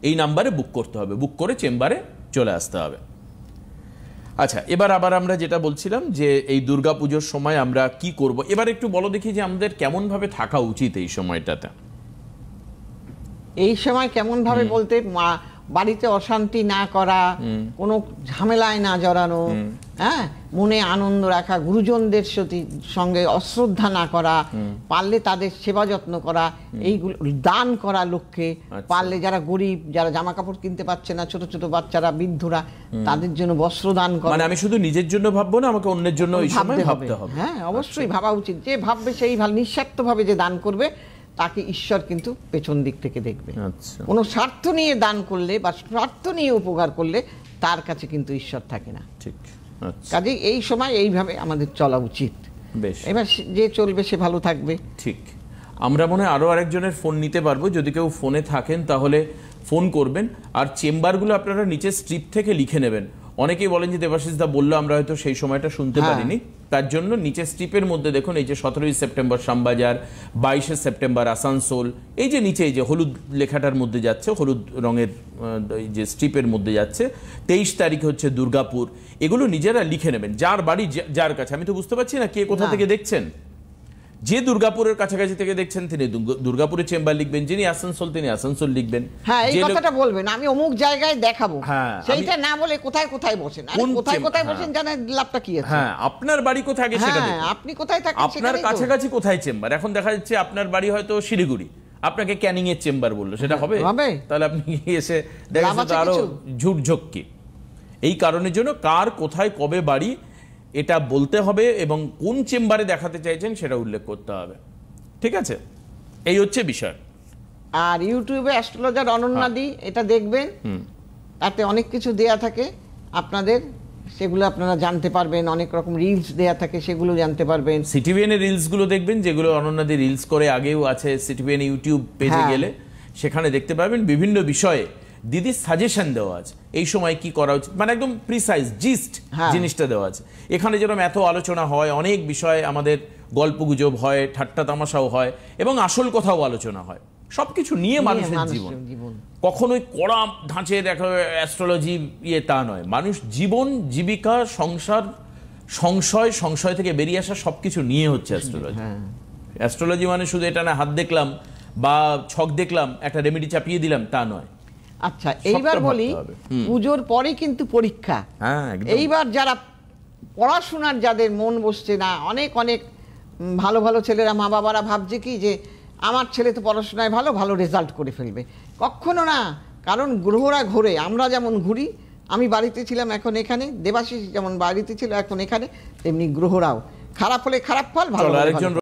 এই নাম্বারে বুক করতে হবে, বুক করে চেম্বারে চলে আসতে হবে। আচ্ছা, এবার আবার আমরা যেটা বলছিলাম যে এই দুর্গাপুজোর সময় আমরা কি করব, এবার একটু বলো দেখি যে আমাদের কেমন ভাবে থাকা উচিত এই সময়টাতে। এই সময় কেমন ভাবে বলতে, বাড়িতে অশান্তি না করা, কোনো ঝামেলায় না জড়ানো, হ্যাঁ, মনে আনন্দ রাখা, গুরুজনদের সঙ্গে অশ্রদ্ধা না করা, পারলে তাদের সেবা যত্ন করা, এইগুলো দান করা লক্ষ্যে, পারলে যারা গরিব, যারা জামা কাপড় কিনতে পারছে না, ছোট ছোট বাচ্চারা, বৃদ্ধরা, তাদের জন্য বস্ত্র দান করা। মানে আমি শুধু নিজের জন্য ভাববো না, আমাকে অন্যের জন্য এই সময় ভাবতে হবে। হ্যাঁ, অবশ্যই ভাবা উচিত। যে ভাববে সেই নিঃস্বার্থভাবে যে দান করবে তাকে ঈশ্বর কিন্তু পেছন দিক থেকে দেখবে। কোনো স্বার্থ নিয়ে দান করলে বা স্বার্থ নিয়ে উপকার করলে তার কাছে কিন্তু ঈশ্বর থাকে না। ঠিক। কাজে এই সময় এইভাবে আমাদের চলা উচিত। বেশ, এবার যে চলবে সে ভালো থাকবে। ঠিক। আমরা মনে হয় আরো আরেকজনের ফোন নিতে পারবো, যদি কেউ ফোনে থাকেন তাহলে ফোন করবেন। আর চেম্বারগুলো আপনারা নিচে স্ট্রিপ থেকে লিখে নেবেন। অনেকেই বলেন যে দেবাশিস দা বললো, আমরা হয়তো সেই সময়টা শুনতে পারিনি, তার জন্য নিচে স্ট্রিপের মধ্যে দেখুন এই যে 17ই সেপ্টেম্বর শ্যামবাজার, 22শে সেপ্টেম্বর আসানসোল, এই যে নিচে এই যে হলুদ লেখাটার মধ্যে যাচ্ছে, হলুদ রঙের যে স্ট্রিপের মধ্যে যাচ্ছে, 23 তারিখ হচ্ছে দুর্গাপুর, এগুলো নিজেরা লিখে নেবেন। যার বাড়ি যার কাছে, আমি তো বুঝতে পারছি না কে কোথা থেকে দেখছেন। যে দুর্গাপুরের কাছাকাছি থেকে দেখছেন তিনি দুর্গাপুরের চেম্বার লিখবেন, যিনি আসানসোল তিনি আসানসোল লিখবেন। হ্যাঁ, এই কথাটা বলবেন, আমি অমুক জায়গায় দেখাবো, সেইটা না বলে কোথায় কোথায় বসেন, কোথায় কোথায় বসেন জানেন লাভটা কি আছে। হ্যাঁ, আপনার বাড়ি কোথায় আগে সেটা দেখুন, আপনি কোথায় থাকেন, আপনার কাছাকাছি কোথায় চেম্বার। এখন দেখা যাচ্ছে আপনার বাড়ি হয়তো শিলিগুড়ি, আপনাকে ক্যানিং এর চেম্বার বললো, সেটা হবে? তাহলে আপনি এসে দেখা যাচ্ছে আরো ঝুটঝক্কি। এই কারণের জন্য কার কোথায় কবে বাড়ি এটা বলতে হবে এবং কোন চেম্বারে দেখাতে চাইছেন সেটা উল্লেখ করতে হবে। ঠিক আছে, এই হচ্ছে বিষয়। আর ইউটিউবে অ্যাস্ট্রোলজার অনন্যাদি এটা দেখবেন, তাতে অনেক কিছু দেয়া থাকে আপনাদের, সেগুলো আপনারা জানতে পারবেন। অনেক রকম রিলস দেয়া থাকে, সেগুলো জানতে পারবেন। সিটিভিএন এর রিলস গুলো দেখবেন, যেগুলো অনন্যাদি রিলস করে আগেও আছে সিটিভিএন ইউটিউব পেজে গেলে সেখানে দেখতে পারবেন। বিভিন্ন বিষয়ে দিদির সাজেশন দেওয়া আছে, এই সময় কি করা উচিত, মানে একদম প্রিসাইজ জিস্ট জিনিসটা দেওয়া আছে। এখানে যেরকম এত আলোচনা হয়, অনেক বিষয়ে আমাদের গল্পগুজব হয়, ঠাট্টা তামাশাও হয় এবং আসল কথাও আলোচনা হয়, সবকিছু নিয়ে মানুষের জীবন। কখনোই কড়া ধাঁচের অ্যাস্ট্রোলজি তা নয়। মানুষ জীবন, জীবিকা, সংসার, সংশয় থেকে বেরিয়ে আসা সবকিছু নিয়ে হচ্ছে অ্যাস্ট্রোলজি। অ্যাস্ট্রোলজি মানে শুধু এটা না হাত দেখলাম বা ছক দেখলাম, একটা রেমেডি চাপিয়ে দিলাম, তা নয়। আচ্ছা, এইবার বলি, পুজোর পরে কিন্তু পরীক্ষা। এইবার যারা পড়াশোনার, যাদের মন বসছে না, অনেক অনেক ভালো ভালো ছেলেরা, মা বাবারা ভাবছে কি যে আমার ছেলে তো পড়াশোনায় ভালো, ভালো রেজাল্ট করে ফেলবে। কখনো না, কারণ গ্রহরা ঘোরে। আমরা যেমন ঘুরি, আমি বাড়িতে ছিলাম এখন এখানে, দেবাশিস যেমন বাড়িতে ছিল এখন এখানে, তেমনি গ্রহরাও। খারাপ হলে খারাপ ফল, ভালো হলে ভালো ফল।